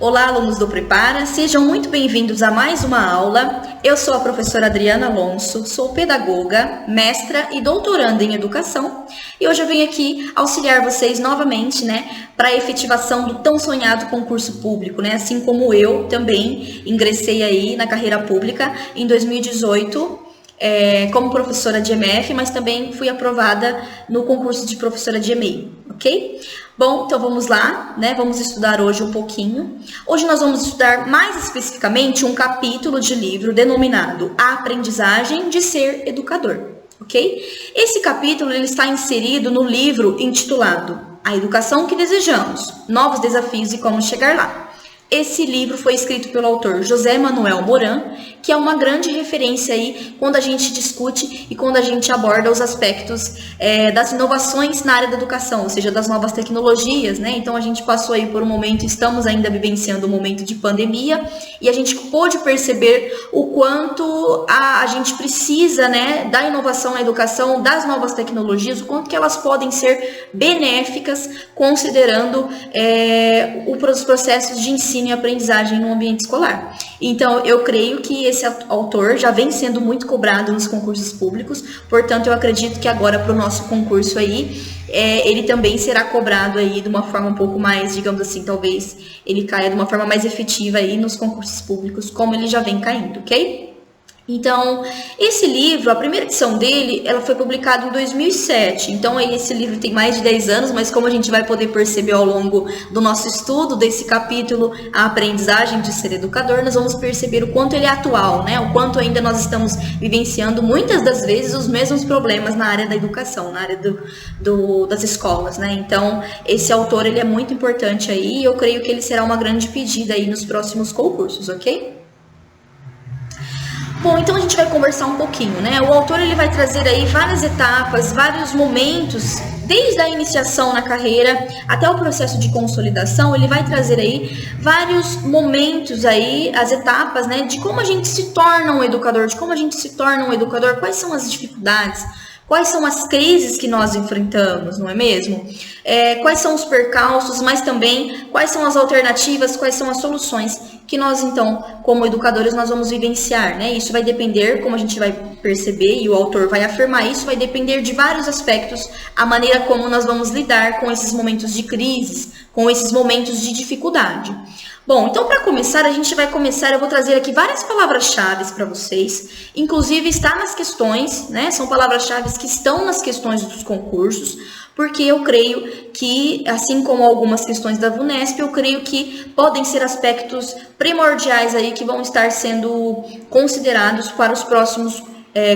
Olá, alunos do Prepara, sejam muito bem-vindos a mais uma aula. Eu sou a professora Adriana Alonso, sou pedagoga, mestra e doutoranda em educação e hoje eu venho aqui auxiliar vocês novamente, para a efetivação do tão sonhado concurso público, assim como eu também ingressei aí na carreira pública em 2018, como professora de EMF, mas também fui aprovada no concurso de professora de EMEI, ok? Bom, então vamos lá, Vamos estudar hoje um pouquinho. Hoje nós vamos estudar mais especificamente um capítulo de livro denominado A Aprendizagem de Ser Educador, ok? Esse capítulo ele está inserido no livro intitulado A Educação que Desejamos, Novos Desafios e Como Chegar Lá. Esse livro foi escrito pelo autor José Manuel Moran, que é uma grande referência aí quando a gente discute e quando a gente aborda os aspectos das inovações na área da educação, ou seja, das novas tecnologias, Então a gente passou aí por um momento, estamos ainda vivenciando um momento de pandemia e a gente pôde perceber o quanto a gente precisa, da inovação na educação, das novas tecnologias, o quanto que elas podem ser benéficas considerando os processos de ensino e aprendizagem no ambiente escolar. Então, eu creio que esse autor já vem sendo muito cobrado nos concursos públicos, portanto, eu acredito que agora para o nosso concurso aí, ele também será cobrado aí de uma forma um pouco mais, digamos assim, talvez ele caia de uma forma mais efetiva aí nos concursos públicos, como ele já vem caindo, ok? Então, esse livro, a primeira edição dele, ela foi publicada em 2007. Então, esse livro tem mais de 10 anos, mas como a gente vai poder perceber ao longo do nosso estudo desse capítulo, A Aprendizagem de Ser Educador, nós vamos perceber o quanto ele é atual, O quanto ainda nós estamos vivenciando, muitas das vezes, os mesmos problemas na área da educação, na área das escolas, Então, esse autor, ele é muito importante aí e eu creio que ele será uma grande pedida aí nos próximos concursos, ok? Bom, então a gente vai conversar um pouquinho, O autor ele vai trazer aí várias etapas, vários momentos, desde a iniciação na carreira até o processo de consolidação, ele vai trazer aí vários momentos aí, as etapas, de como a gente se torna um educador, quais são as dificuldades, quais são as crises que nós enfrentamos, não é mesmo? Quais são os percalços, mas também quais são as alternativas, quais são as soluções que nós, então, como educadores, nós vamos vivenciar, Isso vai depender, como a gente vai perceber, e o autor vai afirmar isso, vai depender de vários aspectos, a maneira como nós vamos lidar com esses momentos de crise, com esses momentos de dificuldade. Bom, então para começar, eu vou trazer aqui várias palavras-chave para vocês, inclusive está nas questões, São palavras-chave que estão nas questões dos concursos, porque eu creio que, assim como algumas questões da VUNESP, eu creio que podem ser aspectos primordiais aí que vão estar sendo considerados para os próximos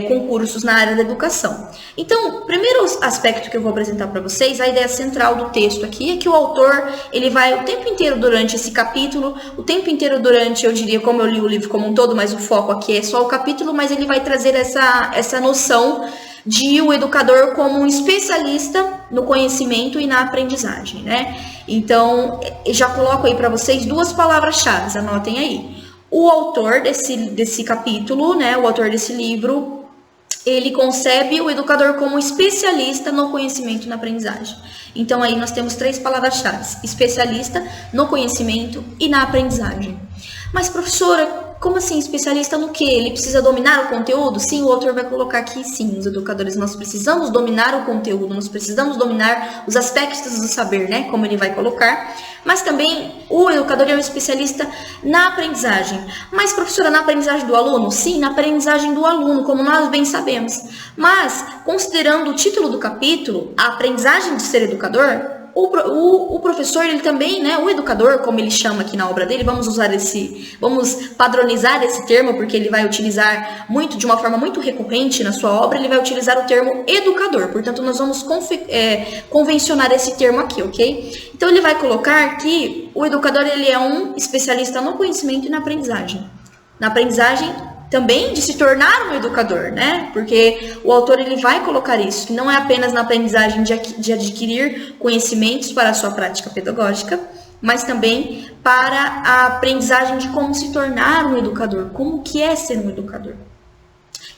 concursos na área da educação. Então, o primeiro aspecto que eu vou apresentar para vocês, a ideia central do texto aqui, é que o autor, ele vai o tempo inteiro durante esse capítulo, o tempo inteiro durante, eu diria, como eu li o livro como um todo, mas o foco aqui é só o capítulo, mas ele vai trazer essa noção de o educador como um especialista no conhecimento e na aprendizagem, Então, eu já coloco aí para vocês duas palavras-chave, anotem aí. O autor desse capítulo, o autor desse livro, ele concebe o educador como especialista no conhecimento e na aprendizagem. Então, aí nós temos três palavras-chave: especialista no conhecimento e na aprendizagem. Mas, professora, como assim, especialista no quê? Ele precisa dominar o conteúdo? Sim, o autor vai colocar aqui, sim, os educadores, nós precisamos dominar o conteúdo, nós precisamos dominar os aspectos do saber, como ele vai colocar. Mas também o educador é um especialista na aprendizagem. Mas, professora, na aprendizagem do aluno? Sim, na aprendizagem do aluno, como nós bem sabemos. Mas, considerando o título do capítulo, a aprendizagem de ser educador, o professor, ele também, o educador, como ele chama aqui na obra dele, vamos padronizar esse termo, porque ele vai utilizar de uma forma muito recorrente na sua obra, ele vai utilizar o termo educador, portanto, nós vamos convencionar esse termo aqui, ok? Então, ele vai colocar que o educador, ele é um especialista no conhecimento e na aprendizagem. Na aprendizagem também de se tornar um educador, Porque o autor ele vai colocar isso, que não é apenas na aprendizagem de adquirir conhecimentos para a sua prática pedagógica, mas também para a aprendizagem de como se tornar um educador, como que é ser um educador.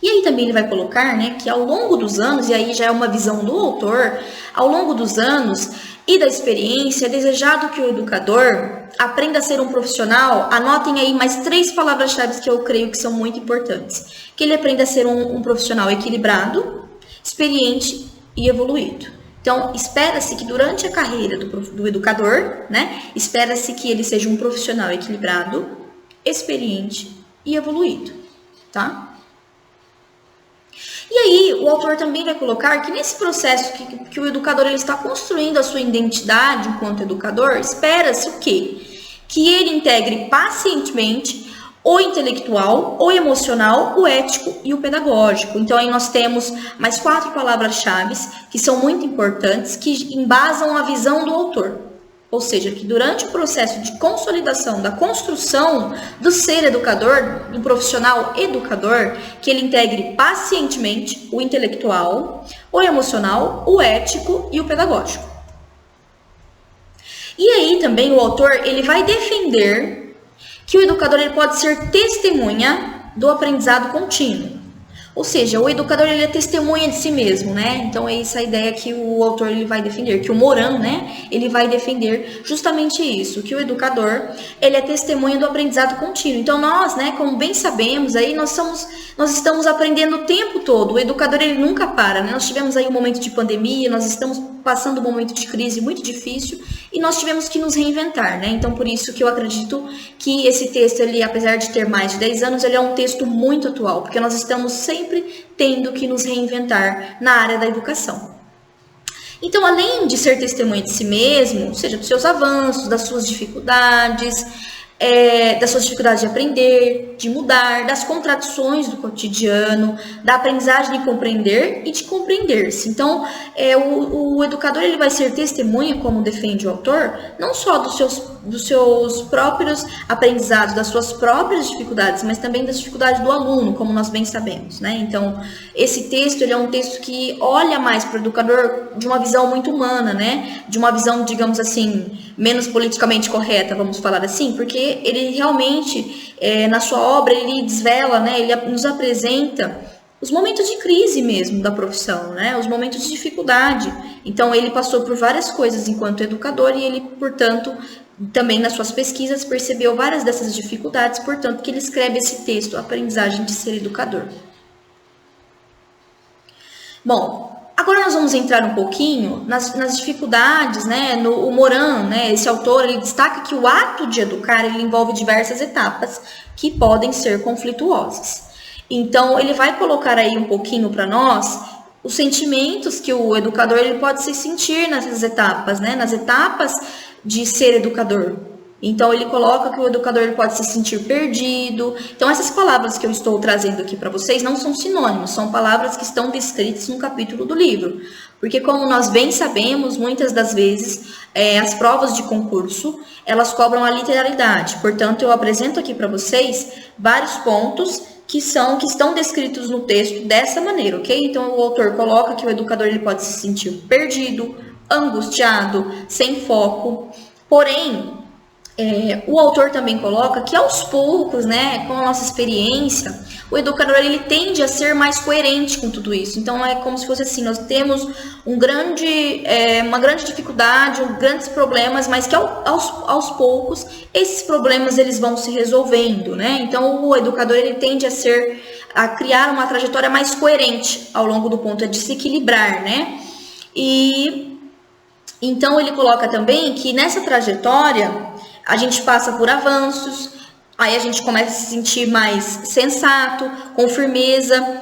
E aí também ele vai colocar, né, que ao longo dos anos, e aí já é uma visão do autor, ao longo dos anos e da experiência, é desejado que o educador aprenda a ser um profissional. Anotem aí mais 3 palavras-chave que eu creio que são muito importantes. Que ele aprenda a ser um profissional equilibrado, experiente e evoluído. Então, espera-se que durante a carreira do educador, né, espera-se que ele seja um profissional equilibrado, experiente e evoluído, tá? E aí, o autor também vai colocar que nesse processo que o educador ele está construindo a sua identidade enquanto educador, espera-se o quê? Que ele integre pacientemente o intelectual, o emocional, o ético e o pedagógico. Então, aí nós temos mais 4 palavras-chave que são muito importantes, que embasam a visão do autor. Ou seja, que durante o processo de consolidação, da construção do ser educador, do profissional educador, que ele integre pacientemente o intelectual, o emocional, o ético e o pedagógico. E aí também o autor ele vai defender que o educador ele pode ser testemunha do aprendizado contínuo. Ou seja, o educador ele é testemunha de si mesmo, né? Então é essa a ideia que o autor ele vai defender, que o Morin, né, ele vai defender justamente isso, que o educador ele é testemunha do aprendizado contínuo. Então nós, né, como bem sabemos, aí nós estamos aprendendo o tempo todo. O educador ele nunca para, né? Nós tivemos aí um momento de pandemia, nós estamos passando um momento de crise muito difícil e nós tivemos que nos reinventar, né? Então por isso que eu acredito que esse texto ele, apesar de ter mais de 10 anos, ele é um texto muito atual, porque nós estamos sempre tendo que nos reinventar na área da educação. Então, além de ser testemunha de si mesmo, ou seja, dos seus avanços, das suas dificuldades de aprender, de mudar, das contradições do cotidiano, da aprendizagem de compreender e de compreender-se. Então, o educador ele vai ser testemunha, como defende o autor, não só dos seus próprios aprendizados, das suas próprias dificuldades, mas também das dificuldades do aluno, como nós bem sabemos, né? Então, esse texto ele é um texto que olha mais para o educador de uma visão muito humana, né? De uma visão, digamos assim, menos politicamente correta, vamos falar assim, porque ele realmente, na sua obra, ele desvela, né? Ele nos apresenta os momentos de crise mesmo da profissão, né? Os momentos de dificuldade. Então, ele passou por várias coisas enquanto educador e ele, portanto, também nas suas pesquisas percebeu várias dessas dificuldades, portanto, que ele escreve esse texto, Aprendizagem de Ser Educador. Bom, agora nós vamos entrar um pouquinho nas dificuldades, né? O Morin, né, esse autor, ele destaca que o ato de educar ele envolve diversas etapas que podem ser conflituosas. Então, ele vai colocar aí um pouquinho para nós os sentimentos que o educador ele pode se sentir nessas etapas, né? Nas etapas de ser educador. Então, ele coloca que o educador ele pode se sentir perdido. Então, essas palavras que eu estou trazendo aqui para vocês não são sinônimos, são palavras que estão descritas no capítulo do livro. Porque, como nós bem sabemos, muitas das vezes, as provas de concurso, elas cobram a literalidade. Portanto, eu apresento aqui para vocês vários pontos que estão descritos no texto dessa maneira, ok? Então, o autor coloca que o educador ele pode se sentir perdido, angustiado, sem foco. Porém, o autor também coloca que aos poucos, né, com a nossa experiência, o educador ele tende a ser mais coerente com tudo isso. Então é como se fosse assim, nós temos uma grande dificuldade, grandes problemas, mas que aos poucos esses problemas eles vão se resolvendo, né? Então o educador ele tende a criar uma trajetória mais coerente ao longo do ponto, de se equilibrar, né? E então ele coloca também que nessa trajetória a gente passa por avanços, aí a gente começa a se sentir mais sensato, com firmeza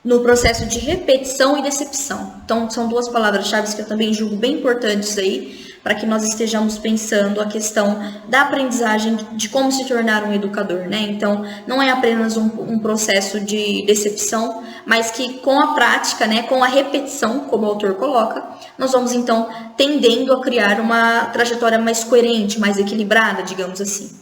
no processo de repetição e decepção. Então, são 2 palavras-chave que eu também julgo bem importantes aí, para que nós estejamos pensando a questão da aprendizagem de como se tornar um educador, né? Então, não é apenas um processo de decepção, mas que com a prática, né, com a repetição, como o autor coloca, nós vamos então tendendo a criar uma trajetória mais coerente, mais equilibrada, digamos assim.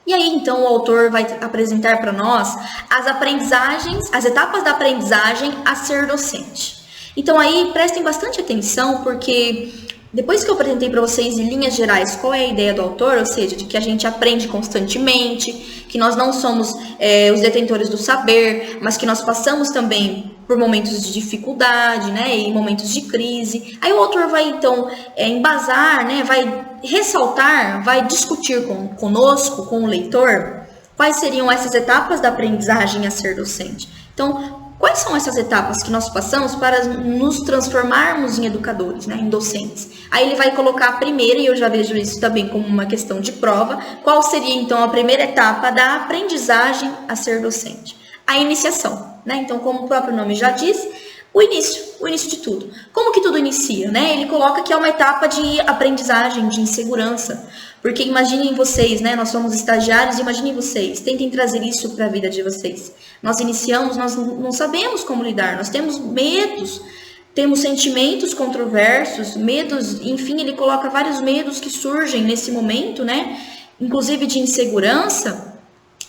E aí, então, o autor vai apresentar para nós as etapas da aprendizagem a ser docente. Então, aí, prestem bastante atenção, porque Depois que eu apresentei para vocês em linhas gerais qual é a ideia do autor, ou seja, de que a gente aprende constantemente, que nós não somos os detentores do saber, mas que nós passamos também por momentos de dificuldade, né, e momentos de crise. Aí o autor vai então embasar, né, vai ressaltar, vai discutir conosco, com o leitor, quais seriam essas etapas da aprendizagem a ser docente. Então, quais são essas etapas que nós passamos para nos transformarmos em educadores, né, em docentes? Aí ele vai colocar a primeira, e eu já vejo isso também como uma questão de prova, qual seria então a primeira etapa da aprendizagem a ser docente? A iniciação, né? Então, como o próprio nome já diz, o início de tudo. Como que tudo inicia, né? Ele coloca que é uma etapa de aprendizagem, de insegurança. Porque imaginem vocês, né? Nós somos estagiários, imaginem vocês, tentem trazer isso para a vida de vocês. Nós iniciamos, nós não sabemos como lidar, nós temos medos, temos sentimentos controversos, medos, enfim, ele coloca vários medos que surgem nesse momento, né? Inclusive de insegurança.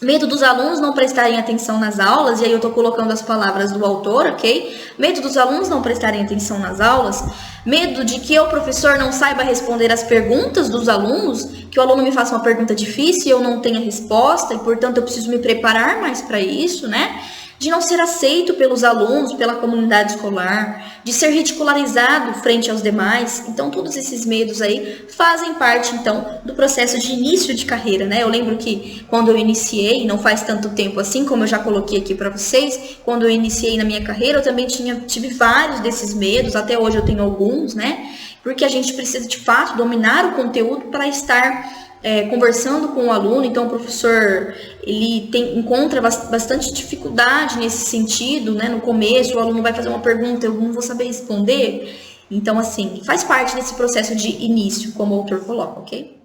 Medo dos alunos não prestarem atenção nas aulas, e aí eu estou colocando as palavras do autor, ok? Medo dos alunos não prestarem atenção nas aulas, medo de que eu, professor, não saiba responder as perguntas dos alunos, que o aluno me faça uma pergunta difícil e eu não tenha resposta, e portanto eu preciso me preparar mais para isso, né? De não ser aceito pelos alunos, pela comunidade escolar, de ser ridicularizado frente aos demais. Então, todos esses medos aí fazem parte, então, do processo de início de carreira, né? Eu lembro que quando eu iniciei, não faz tanto tempo assim, como eu já coloquei aqui para vocês, quando eu iniciei na minha carreira, eu também tive vários desses medos, até hoje eu tenho alguns, né? Porque a gente precisa, de fato, dominar o conteúdo para estar conversando com o aluno. Então o professor ele encontra bastante dificuldade nesse sentido, né? No começo o aluno vai fazer uma pergunta, eu não vou saber responder. Então assim, faz parte desse processo de início, como o autor coloca, ok?